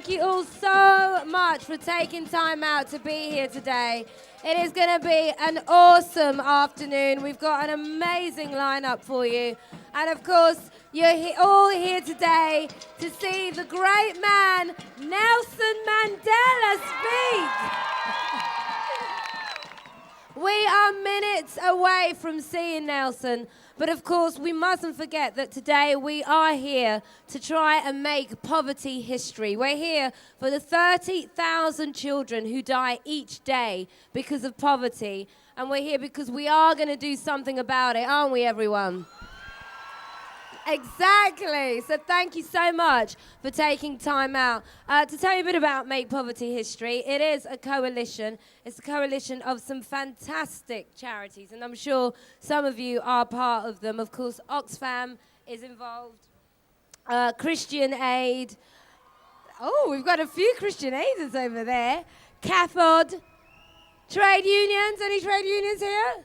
Thank you all so much for taking time out to be here today. It is going to be an awesome afternoon. We've got an amazing lineup for you. And of course, you're all here today to see the great man, Nelson Mandela, speak. We are minutes away from seeing Nelson, But of course, we mustn't forget that today we are here to try and make poverty history. We're here for the 30,000 children who die each day because of poverty. And we're here because we are going to do something about it, aren't we, everyone? Exactly. So thank you so much for taking time out. To tell you a bit about Make Poverty History, it is a coalition. It's a coalition of some fantastic charities, and I'm sure some of you are part of them. Of course, Oxfam is involved, Christian Aid. Oh, we've got a few Christian Aiders over there. Cathod. Trade unions. Any trade unions here?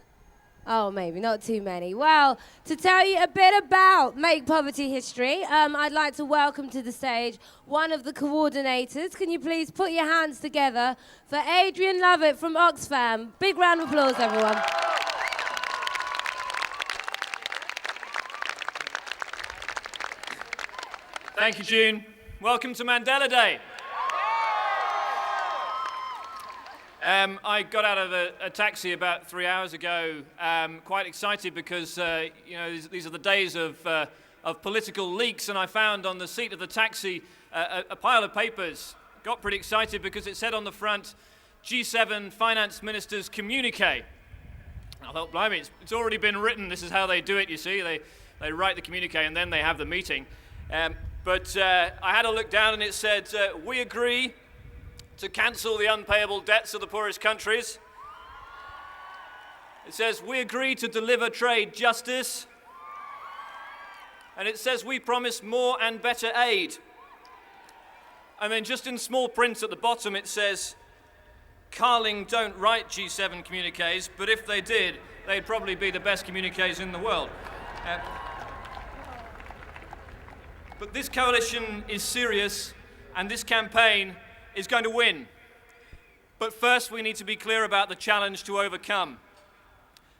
Oh, maybe, not too many. Well, to tell you a bit about Make Poverty History, I'd like to welcome to the stage one of the coordinators. Can you please put your hands together for Adrian Lovett from Oxfam? Big round of applause, everyone. Thank you, June. Welcome to Mandela Day. I got out of a taxi about 3 hours ago, quite excited because these are the days of political leaks, and I found on the seat of the taxi a pile of papers. Got pretty excited because it said on the front, G7 finance ministers communique. I thought, blimey, it's already been written. This is how they do it, you see. They write the communique and then they have the meeting. But I had a look down and it said, we agree to cancel the unpayable debts of the poorest countries. It says, we agree to deliver trade justice. And it says, we promise more and better aid. And then just in small print at the bottom it says, Carling don't write G7 communiques, but if they did, they'd probably be the best communiques in the world. But this coalition is serious, and this campaign is going to win. But first we need to be clear about the challenge to overcome.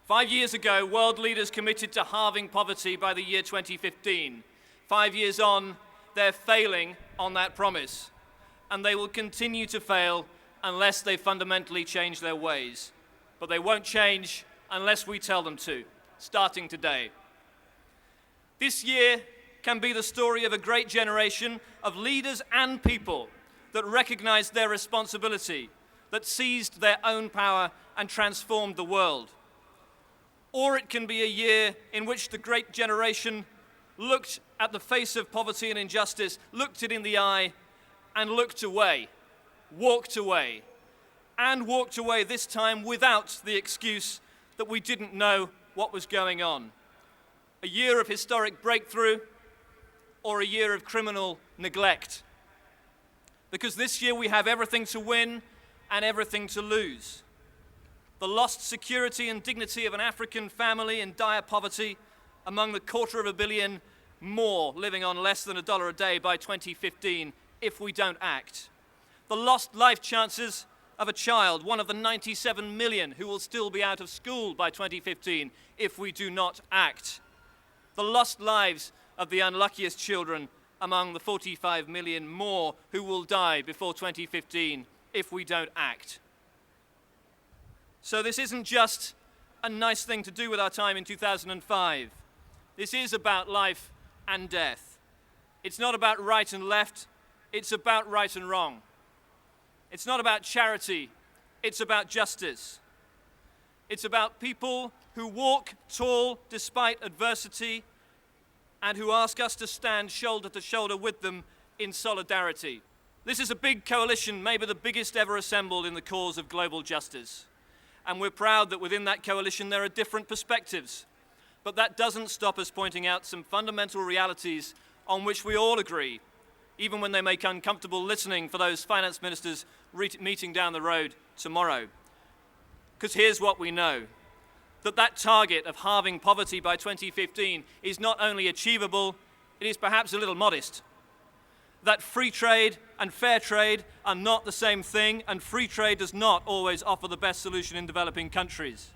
5 years ago, world leaders committed to halving poverty by the year 2015. 5 years on, they're failing on that promise. And they will continue to fail unless they fundamentally change their ways. But they won't change unless we tell them to, starting today. This year can be the story of a great generation of leaders and people that recognized their responsibility, that seized their own power and transformed the world. Or it can be a year in which the great generation looked at the face of poverty and injustice, looked it in the eye, and looked away, walked away, and walked away this time without the excuse that we didn't know what was going on. A year of historic breakthrough, or a year of criminal neglect. Because this year we have everything to win and everything to lose. The lost security and dignity of an African family in dire poverty, among the 250 million more living on less than $1 a day by 2015 if we don't act. The lost life chances of a child, one of the 97 million who will still be out of school by 2015 if we do not act. The lost lives of the unluckiest children among the 45 million more who will die before 2015 if we don't act. So this isn't just a nice thing to do with our time in 2005. This is about life and death. It's not about right and left, it's about right and wrong. It's not about charity, it's about justice. It's about people who walk tall despite adversity, and who ask us to stand shoulder to shoulder with them in solidarity. This is a big coalition, maybe the biggest ever assembled in the cause of global justice. And we're proud that within that coalition there are different perspectives. But that doesn't stop us pointing out some fundamental realities on which we all agree, even when they make uncomfortable listening for those finance ministers meeting down the road tomorrow. Because here's what we know. That target of halving poverty by 2015 is not only achievable, it is perhaps a little modest. That free trade and fair trade are not the same thing, and free trade does not always offer the best solution in developing countries.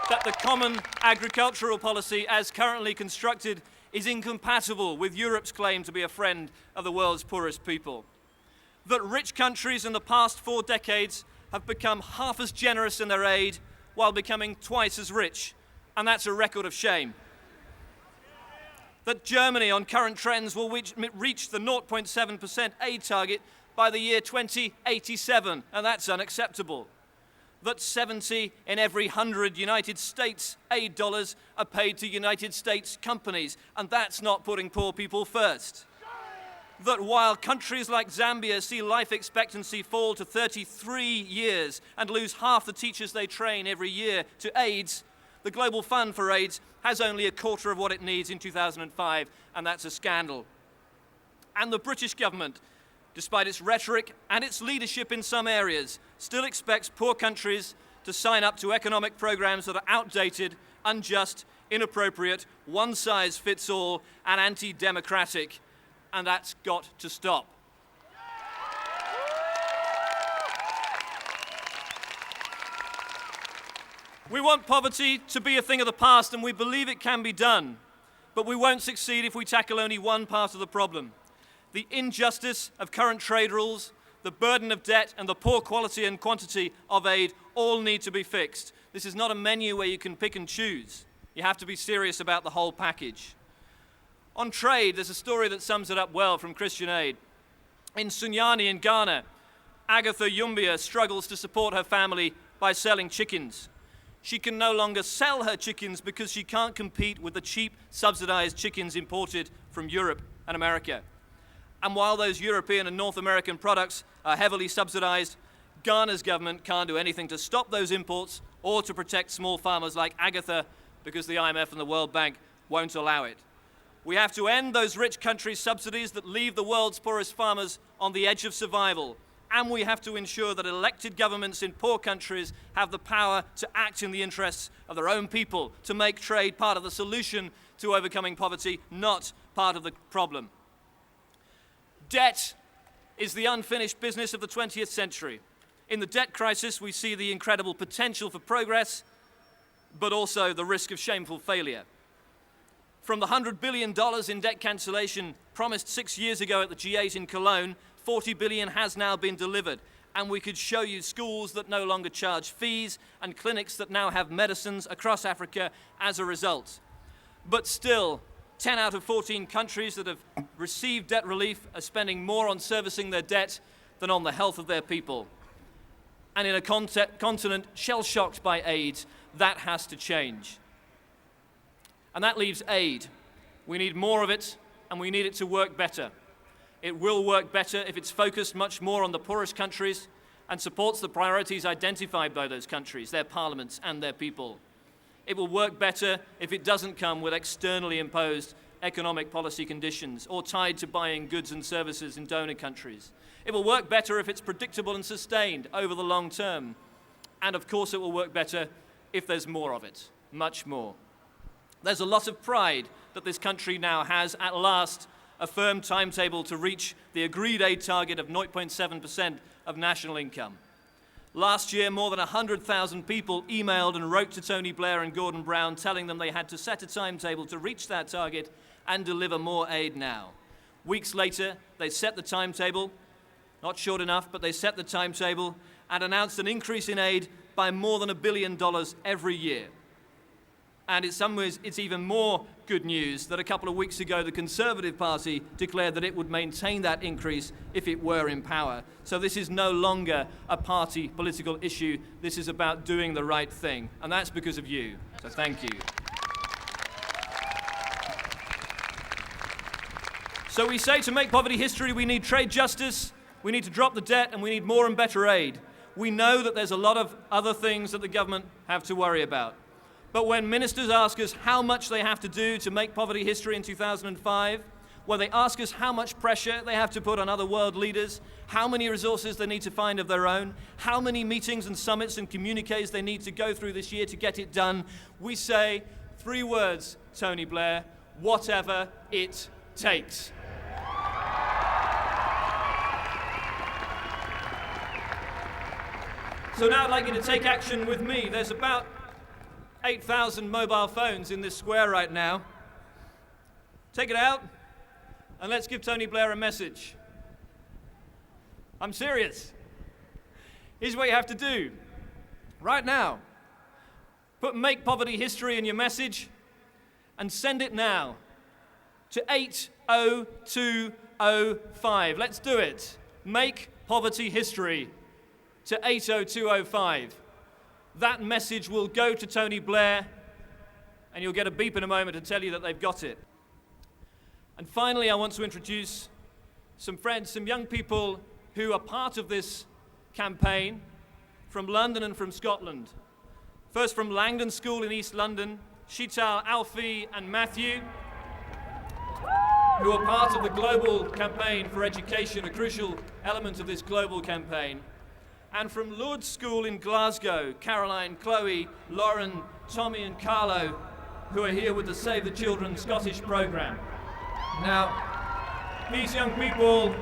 That the common agricultural policy as currently constructed is incompatible with Europe's claim to be a friend of the world's poorest people. That rich countries in the past 4 decades have become half as generous in their aid while becoming twice as rich and that's a record of shame. That Germany, on current trends, will reach the 0.7% aid target by the year 2087, and that's unacceptable. That 70 in every 100 United States aid dollars are paid to United States companies, and that's not putting poor people first. That while countries like Zambia see life expectancy fall to 33 years and lose half the teachers they train every year to AIDS, the Global Fund for AIDS has only a quarter of what it needs in 2005, and that's a scandal. And the British government, despite its rhetoric and its leadership in some areas, still expects poor countries to sign up to economic programs that are outdated, unjust, inappropriate, one-size-fits-all, and anti-democratic. And that's got to stop. We want poverty to be a thing of the past, and we believe it can be done. But we won't succeed if we tackle only one part of the problem. The injustice of current trade rules, the burden of debt, and the poor quality and quantity of aid all need to be fixed. This is not a menu where you can pick and choose. You have to be serious about the whole package. On trade, there's a story that sums it up well from Christian Aid. In Sunyani in Ghana, Agatha Yumbia struggles to support her family by selling chickens. She can no longer sell her chickens because she can't compete with the cheap, subsidized chickens imported from Europe and America. And while those European and North American products are heavily subsidized, Ghana's government can't do anything to stop those imports or to protect small farmers like Agatha because the IMF and the World Bank won't allow it. We have to end those rich countries' subsidies that leave the world's poorest farmers on the edge of survival. And we have to ensure that elected governments in poor countries have the power to act in the interests of their own people, to make trade part of the solution to overcoming poverty, not part of the problem. Debt is the unfinished business of the 20th century. In the debt crisis, we see the incredible potential for progress, but also the risk of shameful failure. From the $100 billion in debt cancellation promised 6 years ago at the G8 in Cologne, 40 billion has now been delivered. And we could show you schools that no longer charge fees and clinics that now have medicines across Africa as a result. But still, 10 out of 14 countries that have received debt relief are spending more on servicing their debt than on the health of their people. And in a continent shell-shocked by AIDS, that has to change. And that leaves aid. We need more of it, and we need it to work better. It will work better if it's focused much more on the poorest countries and supports the priorities identified by those countries, their parliaments and their people. It will work better if it doesn't come with externally imposed economic policy conditions or tied to buying goods and services in donor countries. It will work better if it's predictable and sustained over the long term. And of course it will work better if there's more of it, much more. There's a lot of pride that this country now has, at last, a firm timetable to reach the agreed aid target of 0.7% of national income. Last year, more than 100,000 people emailed and wrote to Tony Blair and Gordon Brown telling them they had to set a timetable to reach that target and deliver more aid now. Weeks later, they set the timetable, not short enough, but they set the timetable and announced an increase in aid by more than $1 billion every year. And in some ways, it's even more good news that a couple of weeks ago, the Conservative Party declared that it would maintain that increase if it were in power. So this is no longer a party political issue. This is about doing the right thing. And that's because of you. So thank you. So we say to make poverty history, we need trade justice, we need to drop the debt, and we need more and better aid. We know that there's a lot of other things that the government have to worry about. But when ministers ask us how much they have to do to make poverty history in 2005, when they ask us how much pressure they have to put on other world leaders, how many resources they need to find of their own, how many meetings and summits and communiques they need to go through this year to get it done, we say 3 words, Tony Blair: whatever it takes. So now I'd like you to take action with me. There's about 8,000 mobile phones in this square right now. Take it out, and let's give Tony Blair a message. I'm serious. Here's what you have to do. Right now, Put Make Poverty History in your message and send it now to 80205. Let's do it. Make Poverty History to 80205. That message will go to Tony Blair, and you'll get a beep in a moment to tell you that they've got it. And finally, I want to introduce some friends, some young people who are part of this campaign from London and from Scotland. First from Langdon School in East London, Sheetal, Alfie and Matthew, who are part of the global campaign for education, a crucial element of this global campaign. And from Lourdes School in Glasgow, Caroline, Chloe, Lauren, Tommy and Carlo, who are here with the Save the Children Scottish programme. Now, these young people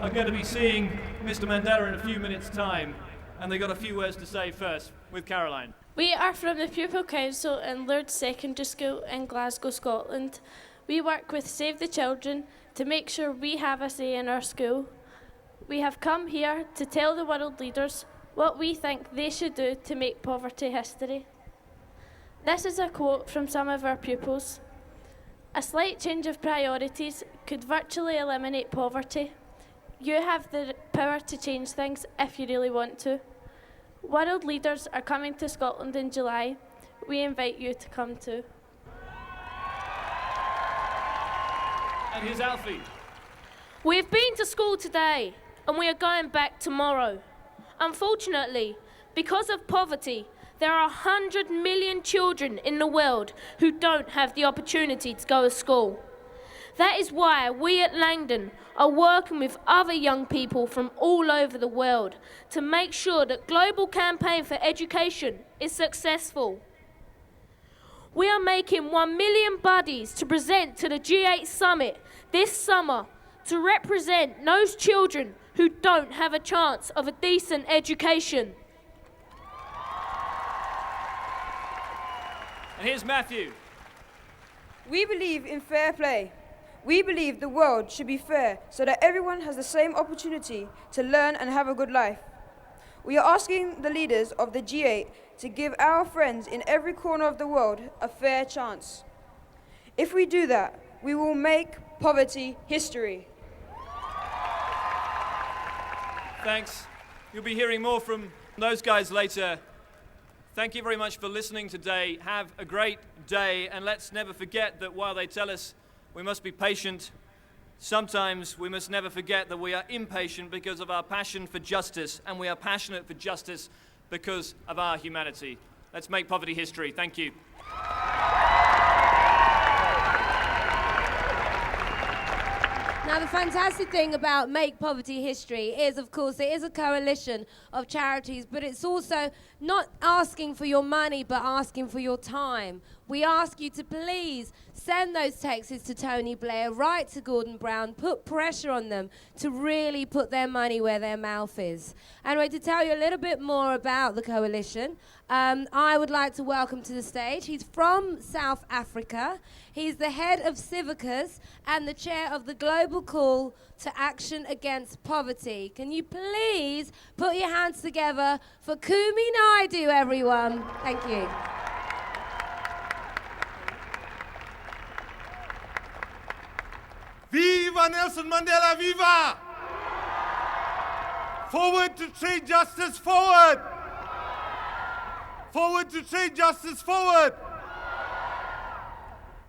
are going to be seeing Mr. Mandela in a few minutes' time, and they've got a few words to say first, with Caroline. We are from the Pupil Council in Lourdes Secondary School in Glasgow, Scotland. We work with Save the Children to make sure we have a say in our school. We have come here to tell the world leaders what we think they should do to make poverty history. This is a quote from some of our pupils. A slight change of priorities could virtually eliminate poverty. You have the power to change things if you really want to. World leaders are coming to Scotland in July. We invite you to come too. And here's Alfie. We've been to school today and we are going back tomorrow. Unfortunately, because of poverty, there are 100 million children in the world who don't have the opportunity to go to school. That is why we at Langdon are working with other young people from all over the world to make sure that global campaign for education is successful. We are making 1 million buddies to present to the G8 summit this summer to represent those children who don't have a chance of a decent education. And here's Matthew. We believe in fair play. We believe the world should be fair so that everyone has the same opportunity to learn and have a good life. We are asking the leaders of the G8 to give our friends in every corner of the world a fair chance. If we do that, we will make poverty history. Thanks. You'll be hearing more from those guys later. Thank you very much for listening today. Have a great day, and let's never forget that while they tell us we must be patient, sometimes we must never forget that we are impatient because of our passion for justice, and we are passionate for justice because of our humanity. Let's make poverty history. Thank you. Now, the fantastic thing about Make Poverty History is, of course, it is a coalition of charities, but it's also not asking for your money, but asking for your time. We ask you to please send those texts to Tony Blair, write to Gordon Brown, put pressure on them to really put their money where their mouth is. Anyway, to tell you a little bit more about the coalition, I would like to welcome to the stage, he's from South Africa. He's the head of Civicus and the chair of the Global Call to Action Against Poverty. Can you please put your hands together for Kumi Naidoo, everyone? Thank you. Viva Nelson Mandela, viva! Forward to trade justice, forward! Forward to trade justice, forward!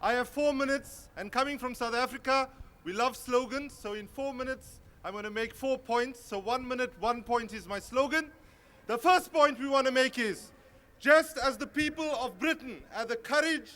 I have 4 minutes, and coming from South Africa, we love slogans, so in 4 minutes, I'm going to make 4 points. So 1 minute, 1 point is my slogan. The first point we want to make is, just as the people of Britain had the courage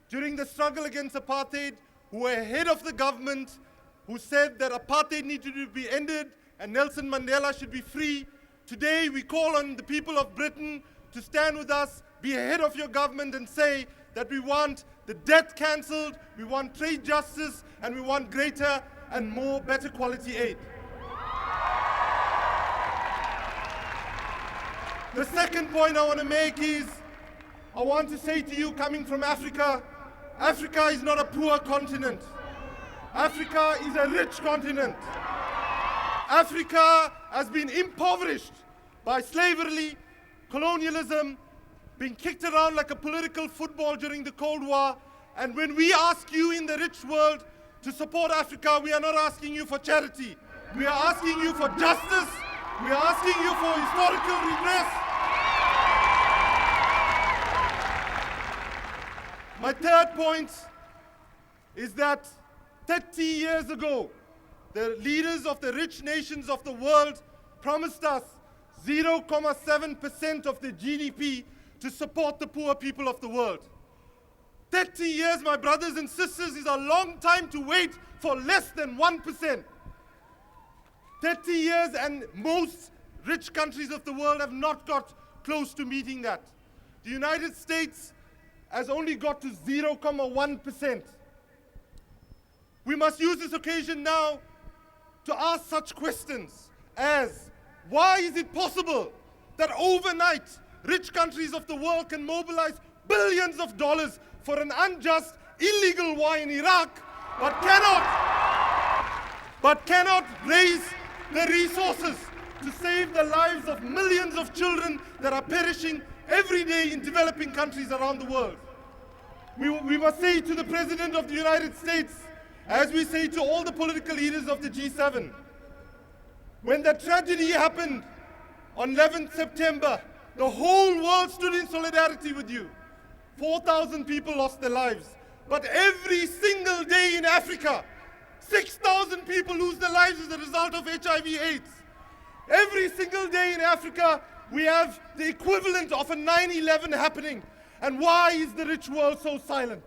during the struggle against apartheid, who were ahead of the government, who said that apartheid needed to be ended and Nelson Mandela should be free, today we call on the people of Britain to stand with us, be ahead of your government and say that we want the debt cancelled, we want trade justice, and we want greater and more better quality aid. The second point I want to make is, I want to say to you coming from Africa, Africa is not a poor continent. Africa is a rich continent. Africa has been impoverished by slavery, colonialism, being kicked around like a political football during the Cold War. And when we ask you in the rich world to support Africa, we are not asking you for charity. We are asking you for justice. We are asking you for historical redress. My third point is that 30 years ago, the leaders of the rich nations of the world promised us 0.7% of the GDP to support the poor people of the world. 30 years, my brothers and sisters, is a long time to wait for less than 1%. 30 years, and most rich countries of the world have not got close to meeting that. The United States has only got to 0.1%. We must use this occasion now to ask such questions as, why is it possible that overnight rich countries of the world can mobilize billions of dollars for an unjust, illegal war in Iraq, but cannot raise the resources to save the lives of millions of children that are perishing every day in developing countries around the world? We must say to the President of the United States, as we say to all the political leaders of the G7, when the tragedy happened on 11th September, the whole world stood in solidarity with you. 4,000 people lost their lives. But every single day in Africa, 6,000 people lose their lives as a result of HIV/AIDS. Every single day in Africa, we have the equivalent of a 9/11 happening. And why is the rich world so silent?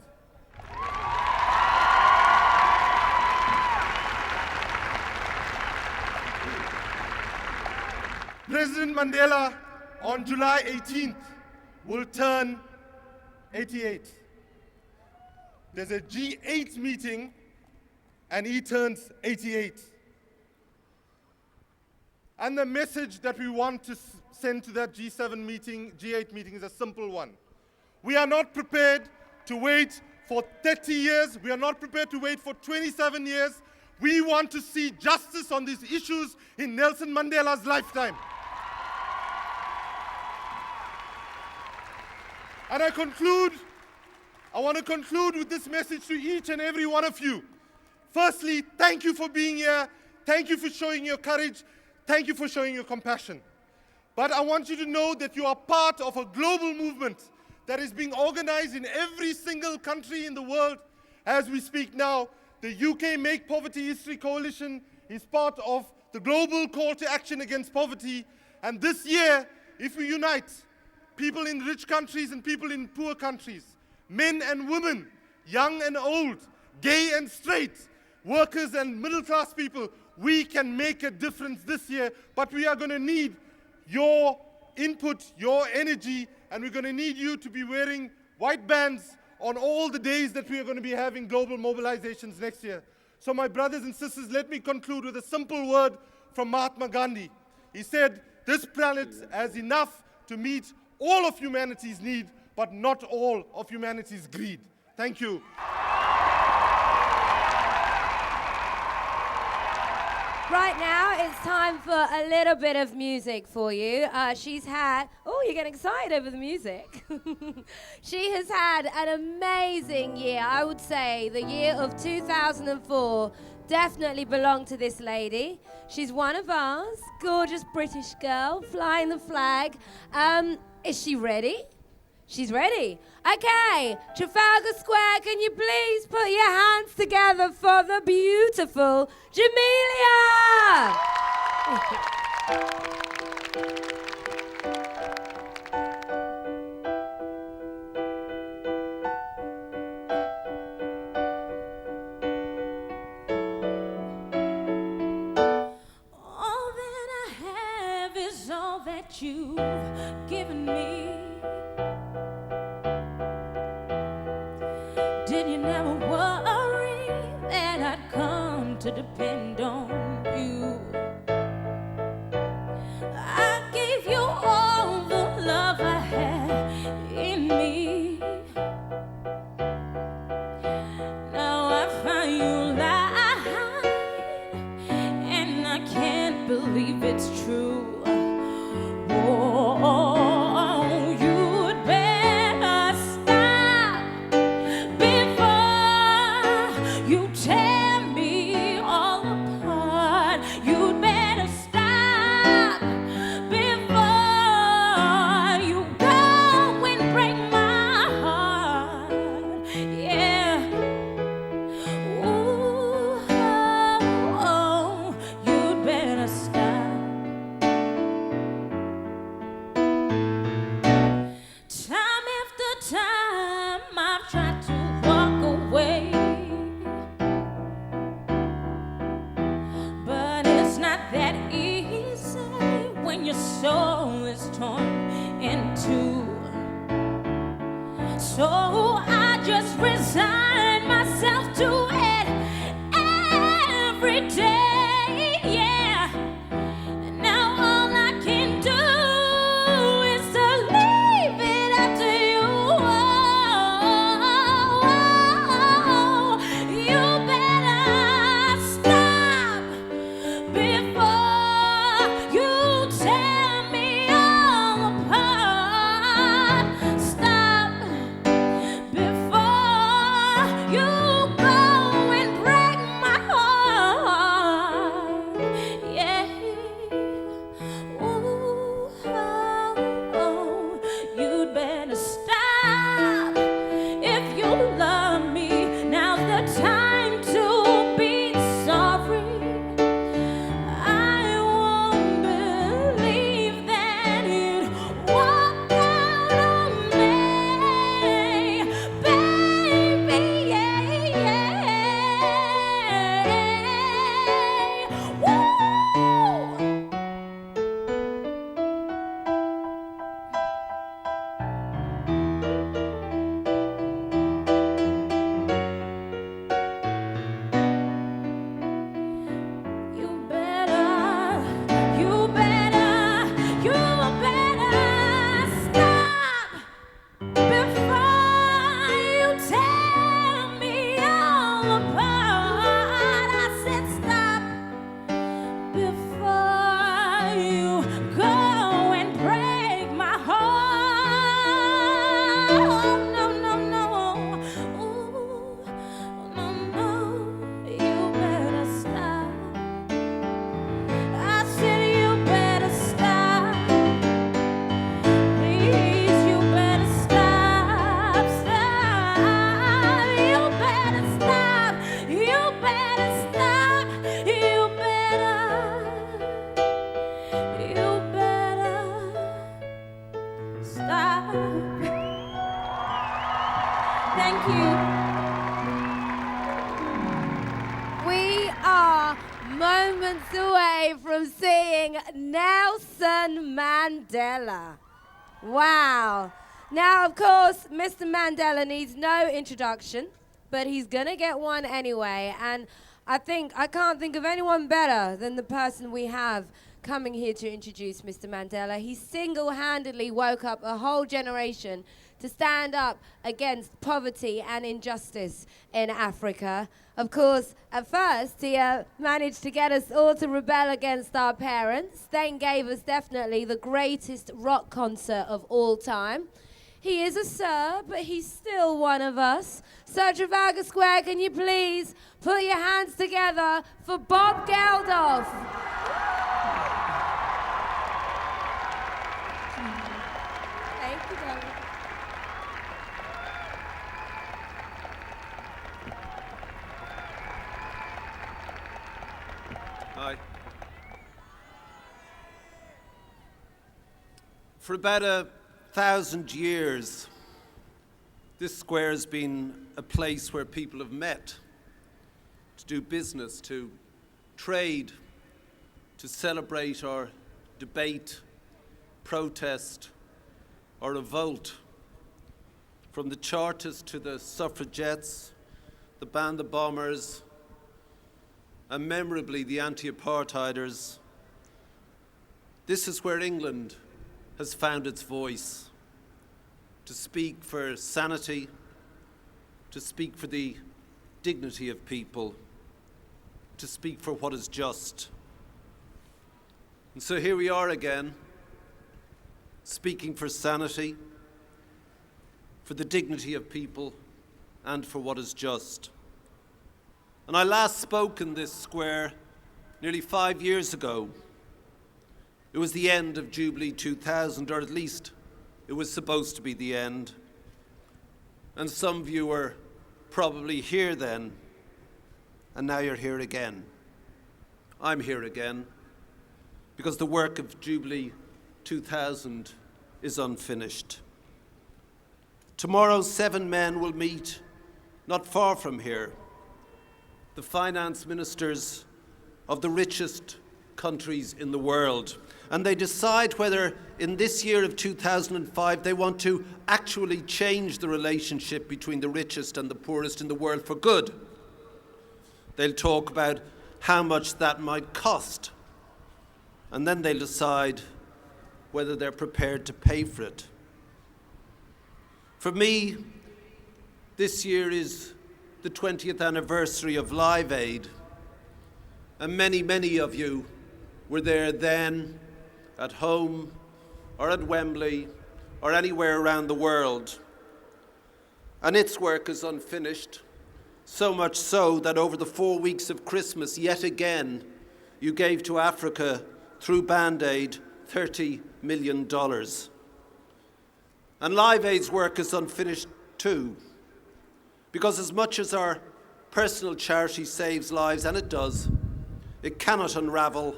President Mandela, on July 18th, will turn 88. There's a G8 meeting, and he turns 88. And the message that we want to send to that G7 meeting, G8 meeting, is a simple one. We are not prepared to wait for 30 years. We are not prepared to wait for 27 years. We want to see justice on these issues in Nelson Mandela's lifetime. And I want to conclude with this message to each and every one of you. Firstly, thank you for being here. Thank you for showing your courage. Thank you for showing your compassion. But I want you to know that you are part of a global movement that is being organized in every single country in the world. As we speak now, the UK Make Poverty History Coalition is part of the global call to action against poverty. And this year, if we unite, people in rich countries and people in poor countries, men and women, young and old, gay and straight, workers and middle-class people, we can make a difference this year, but we are going to need your input, your energy, and we're going to need you to be wearing white bands on all the days that we are going to be having global mobilizations next year. So my brothers and sisters, let me conclude with a simple word from Mahatma Gandhi. He said, this planet has enough to meet all of humanity's need, but not all of humanity's greed. Thank you. Right now, it's time for a little bit of music for you. She's had, oh, you're getting excited over the music. She has had an amazing year. I would say the year of 2004 definitely belonged to this lady. She's one of ours, gorgeous British girl, flying the flag. Is she ready? She's ready. Okay, Trafalgar Square, can you please put your hands together for the beautiful Jamelia? All that I have is all that you've given me. Did you never worry that I'd come to depend on you? I gave you all the love I had in me. Now I find you lying, and I can't believe it's true. Oh, you'd better torn in two. So I just resign myself to it every day, yeah. And now all I can do is to leave it up to you. You better stop before you tear me all apart. Stop before you go and break my heart. Yeah. Ooh, oh, you'd better stop. If you love me, now's the time to be sorry. I won't believe that you'd walk out on me, baby, yeah, yeah. Woo! You better stop before you tear me all apart. I said stop before you go and break my heart. No, no, no. Ooh, no, no. You better stop. I said you better stop. Please, you better stop, stop. You better stop. You better stop. You better stop. Thank you. We are moments away from seeing Nelson Mandela. Wow. Now, of course, Mr. Mandela needs no introduction, but he's going to get one anyway. And I can't think of anyone better than the person we have coming here to introduce Mr. Mandela. He single-handedly woke up a whole generation to stand up against poverty and injustice in Africa. Of course, at first, he managed to get us all to rebel against our parents, then gave us definitely the greatest rock concert of all time. He is a sir, but he's still one of us. So Trafalgar Square, can you please put your hands together for Bob Geldof? Thank you, darling. Hi. For about 1,000 years, this square has been a place where people have met to do business, to trade, to celebrate or debate, protest or revolt. From the Chartists to the suffragettes, the Band of Bombers, and memorably the anti-apartheiders, this is where England has found its voice to speak for sanity, to speak for the dignity of people, to speak for what is just. And so here we are again, speaking for sanity, for the dignity of people, and for what is just. And I last spoke in this square nearly 5 years ago. It was the end of Jubilee 2000, or at least it was supposed to be the end. And some of you were probably here then, and now you're here again. I'm here again, because the work of Jubilee 2000 is unfinished. Tomorrow, 7 men will meet not far from here, the finance ministers of the richest countries in the world. And they decide whether in this year of 2005 they want to actually change the relationship between the richest and the poorest in the world for good. They'll talk about how much that might cost. And then they'll decide whether they're prepared to pay for it. For me, this year is the 20th anniversary of Live Aid. And many, many of you were there then, at home, or at Wembley, or anywhere around the world. And its work is unfinished, so much so that over the 4 weeks of Christmas, yet again, you gave to Africa, through Band Aid, $30 million. And Live Aid's work is unfinished too, because as much as our personal charity saves lives, and it does, it cannot unravel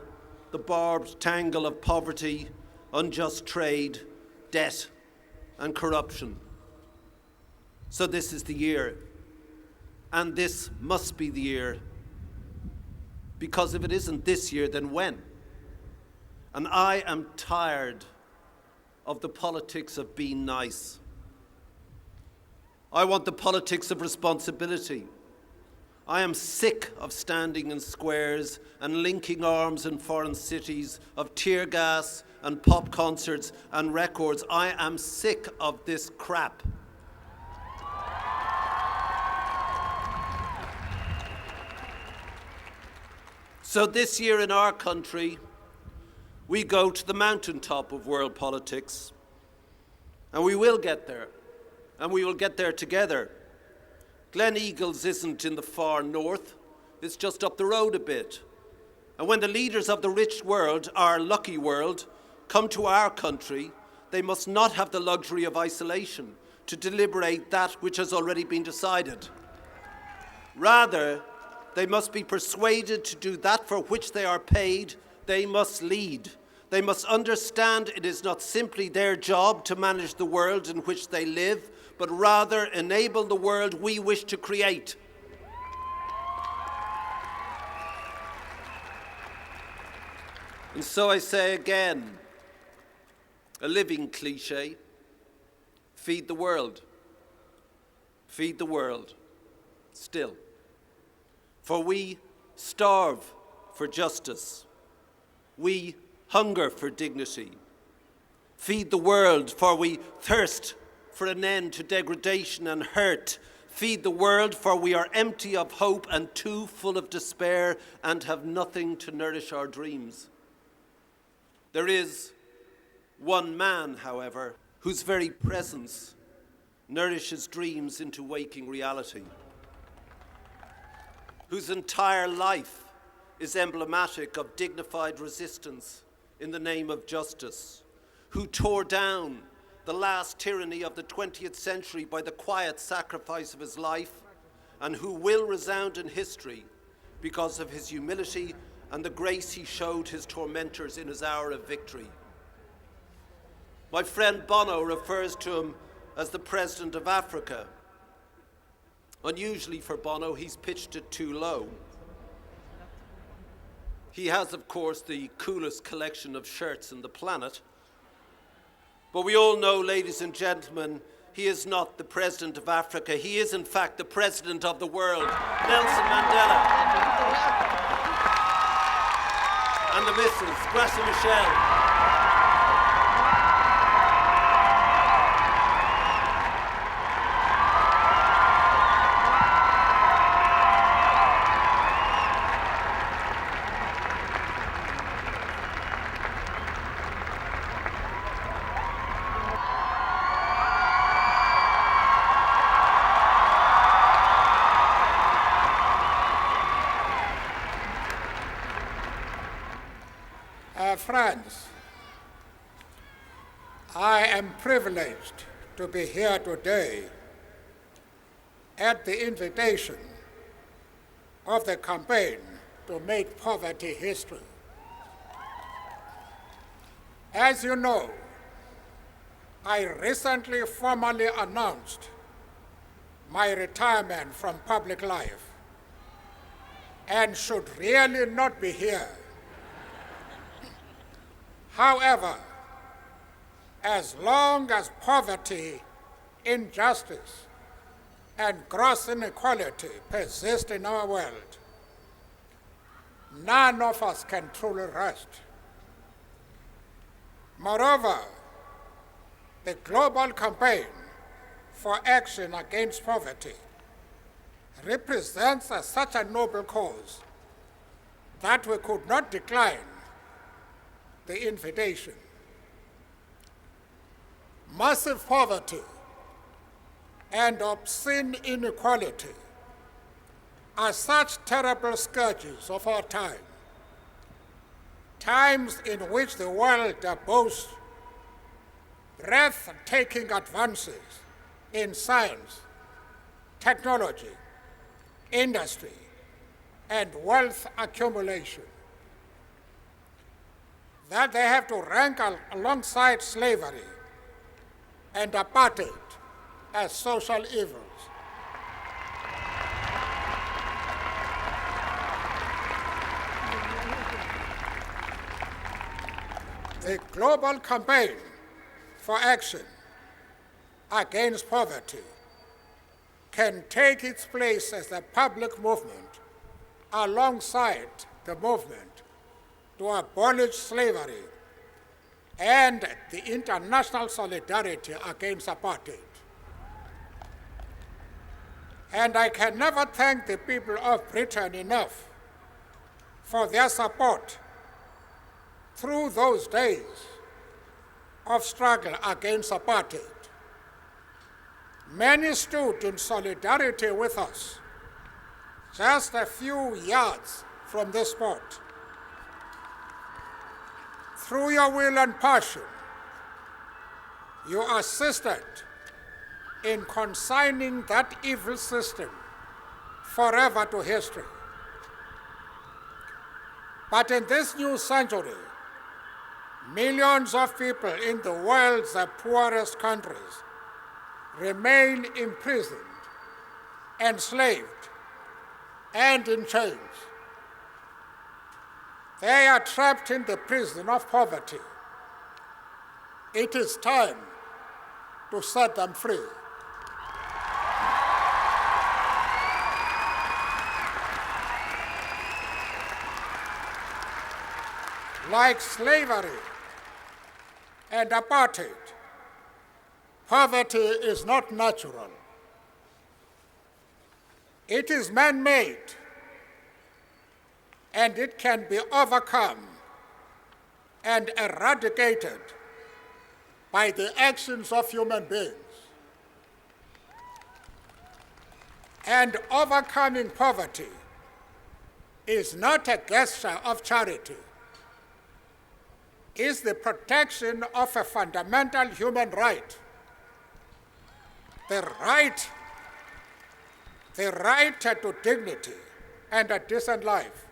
the barbed tangle of poverty, unjust trade, debt, and corruption. So this is the year, and this must be the year, because if it isn't this year, then when? And I am tired of the politics of being nice. I want the politics of responsibility. I am sick of standing in squares and linking arms in foreign cities, of tear gas and pop concerts and records. I am sick of this crap. So this year in our country, we go to the mountaintop of world politics, and we will get there, and we will get there together. Glen Eagles isn't in the far north, it's just up the road a bit. And when the leaders of the rich world, our lucky world, come to our country, they must not have the luxury of isolation to deliberate that which has already been decided. Rather, they must be persuaded to do that for which they are paid. They must lead. They must understand it is not simply their job to manage the world in which they live, but rather enable the world we wish to create. And so I say again, a living cliche, feed the world. Feed the world, still. For we starve for justice. We hunger for dignity. Feed the world, for we thirst for an end to degradation and hurt. Feed the world, for we are empty of hope and too full of despair and have nothing to nourish our dreams. There is one man, however, whose very presence nourishes dreams into waking reality, whose entire life is emblematic of dignified resistance in the name of justice, who tore down the last tyranny of the 20th century by the quiet sacrifice of his life, and who will resound in history because of his humility and the grace he showed his tormentors in his hour of victory. My friend Bono refers to him as the President of Africa. Unusually for Bono, he's pitched it too low. He has, of course, the coolest collection of shirts on the planet. But we all know, ladies and gentlemen, he is not the President of Africa. He is, in fact, the President of the world, Nelson Mandela. And the Mrs. Graça Machel. Friends, I am privileged to be here today at the invitation of the campaign to make poverty history. As you know, I recently formally announced my retirement from public life and should really not be here However, as long as poverty, injustice, and gross inequality persist in our world, none of us can truly rest. Moreover, the global campaign for action against poverty represents such a noble cause that we could not decline the invitation. Massive poverty and obscene inequality are such terrible scourges of our time, times in which the world boasts breathtaking advances in science, technology, industry, and wealth accumulation, that they have to rank alongside slavery and apartheid as social evils. The global campaign for action against poverty can take its place as a public movement alongside the movement to abolish slavery and the international solidarity against apartheid. And I can never thank the people of Britain enough for their support through those days of struggle against apartheid. Many stood in solidarity with us just a few yards from this spot. Through your will and passion, you assisted in consigning that evil system forever to history. But in this new century, millions of people in the world's poorest countries remain imprisoned, enslaved, and in chains. They are trapped in the prison of poverty. It is time to set them free. Like slavery and apartheid, poverty is not natural. It is man-made, and it can be overcome and eradicated by the actions of human beings. And overcoming poverty is not a gesture of charity. It's the protection of a fundamental human right. The right to dignity and a decent life.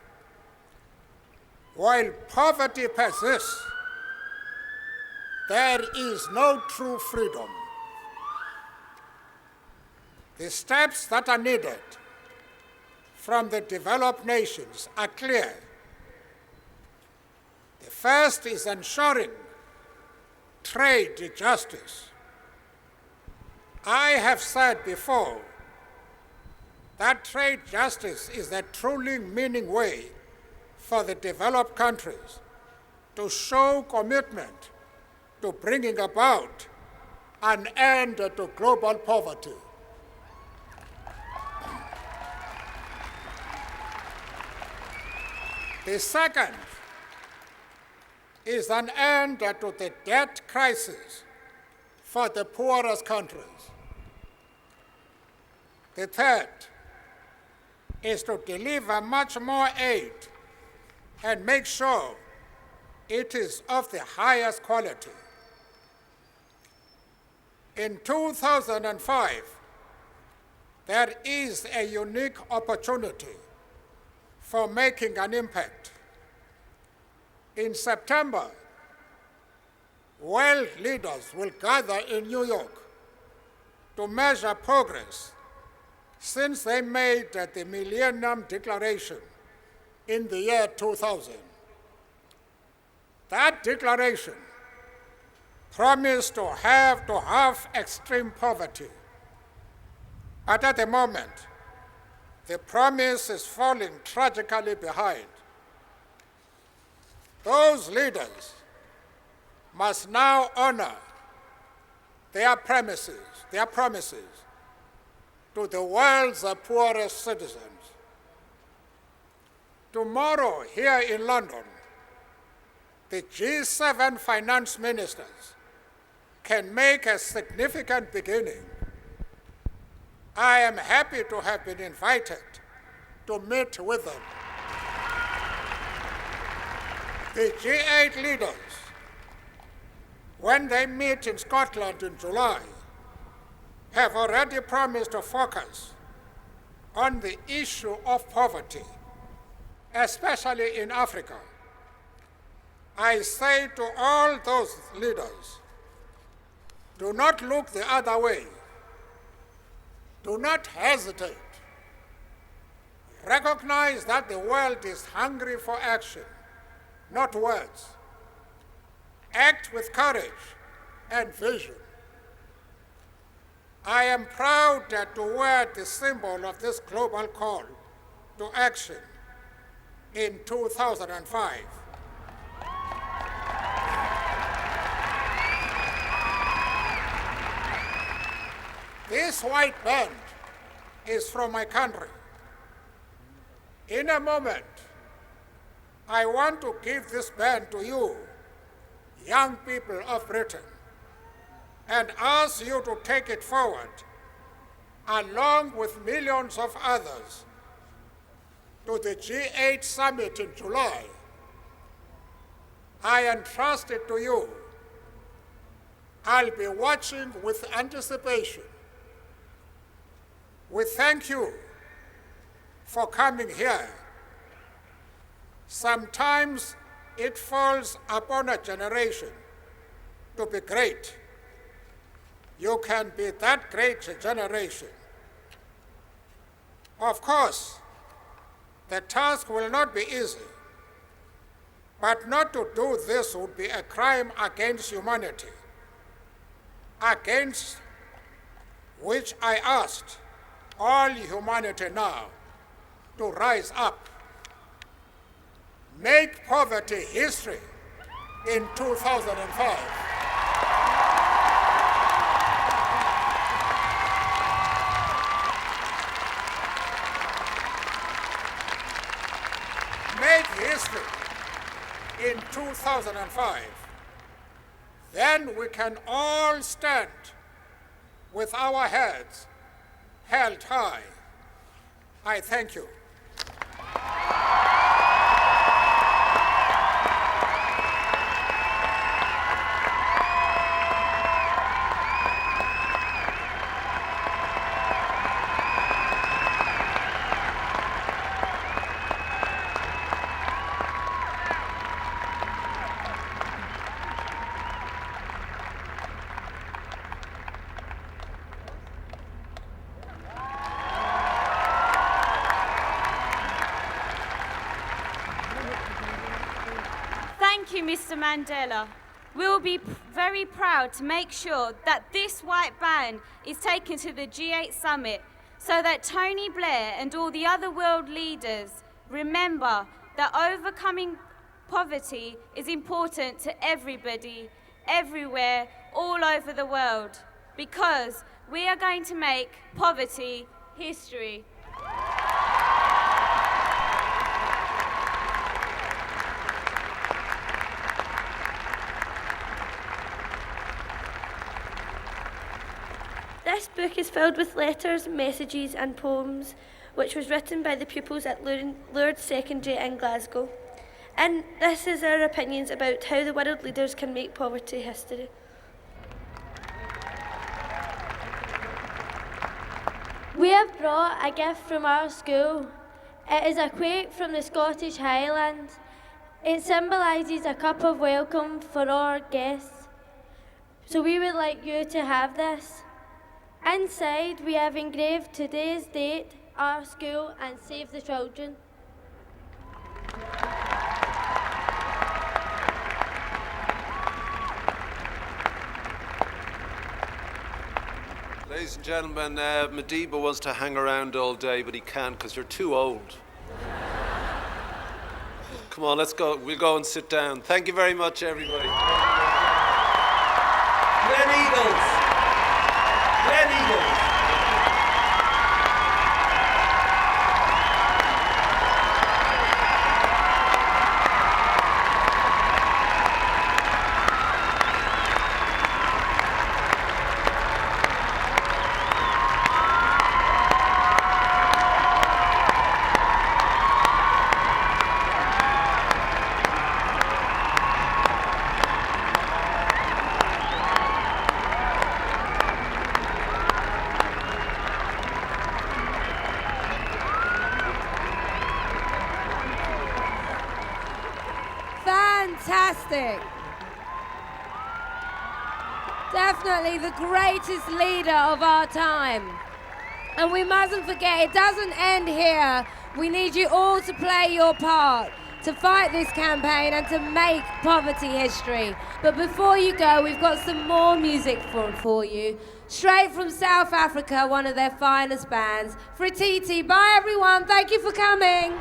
While poverty persists, there is no true freedom. The steps that are needed from the developed nations are clear. The first is ensuring trade justice. I have said before that trade justice is the truly meaning way for the developed countries to show commitment to bringing about an end to global poverty. The second is an end to the debt crisis for the poorest countries. The third is to deliver much more aid and make sure it is of the highest quality. In 2005, there is a unique opportunity for making an impact. In September, world leaders will gather in New York to measure progress since they made the Millennium Declaration in the year 2000. That declaration promised to halve extreme poverty. But at the moment, the promise is falling tragically behind. Those leaders must now honor their promises to the world's poorest citizens. Tomorrow, here in London, the G7 finance ministers can make a significant beginning. I am happy to have been invited to meet with them. The G8 leaders, when they meet in Scotland in July, have already promised to focus on the issue of poverty, especially in Africa. I say to all those leaders, do not look the other way. Do not hesitate. Recognize that the world is hungry for action, not words. Act with courage and vision. I am proud to wear the symbol of this global call to action in 2005. This white band is from my country. In a moment, I want to give this band to you, young people of Britain, and ask you to take it forward, along with millions of others, to the G8 summit in July. I entrust it to you. I'll be watching with anticipation. We thank you for coming here. Sometimes it falls upon a generation to be great. You can be that great generation. Of course, the task will not be easy, but not to do this would be a crime against humanity, against which I asked all humanity now to rise up. Make poverty history in 2005. Make history in 2005. Then we can all stand with our heads held high. I thank you. Thank you, Mr. Mandela. We'll be very proud to make sure that this white band is taken to the G8 summit so that Tony Blair and all the other world leaders remember that overcoming poverty is important to everybody, everywhere, all over the world, because we are going to make poverty history. This book is filled with letters, messages and poems which was written by the pupils at Lourdes Secondary in Glasgow. And this is our opinions about how the world leaders can make poverty history. We have brought a gift from our school. It is a quake from the Scottish Highlands. It symbolises a cup of welcome for our guests. So we would like you to have this. Inside we have engraved today's date, our school and Save the Children. Ladies and gentlemen, Madiba wants to hang around all day, but he can't because you're too old. Come on, let's go. We'll go and sit down. Thank you very much, everybody. Glen Eagles! Glen Eagles! Fantastic. Definitely the greatest leader of our time. And we mustn't forget, it doesn't end here. We need you all to play your part, to fight this campaign and to make poverty history. But before you go, we've got some more music for you. Straight from South Africa, one of their finest bands, Frititi. Bye everyone, thank you for coming.